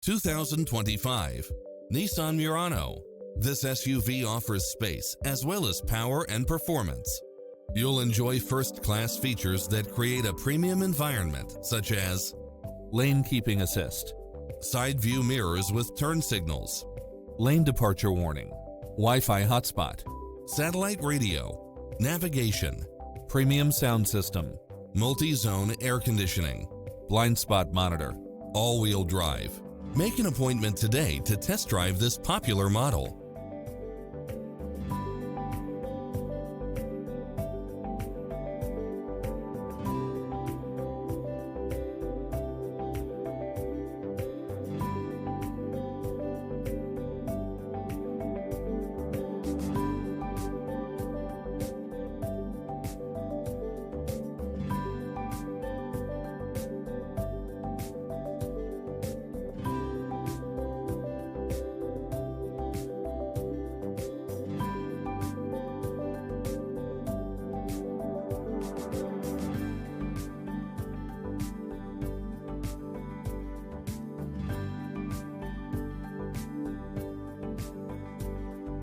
2025 Nissan Murano. This SUV offers space as well as power and performance. You'll enjoy first-class features that create a premium environment, such as lane keeping assist, side view mirrors with turn signals, lane departure warning, Wi-Fi hotspot, satellite radio, navigation, premium sound system, multi-zone air conditioning, blind spot monitor, all-wheel drive. Make an appointment today to test drive this popular model.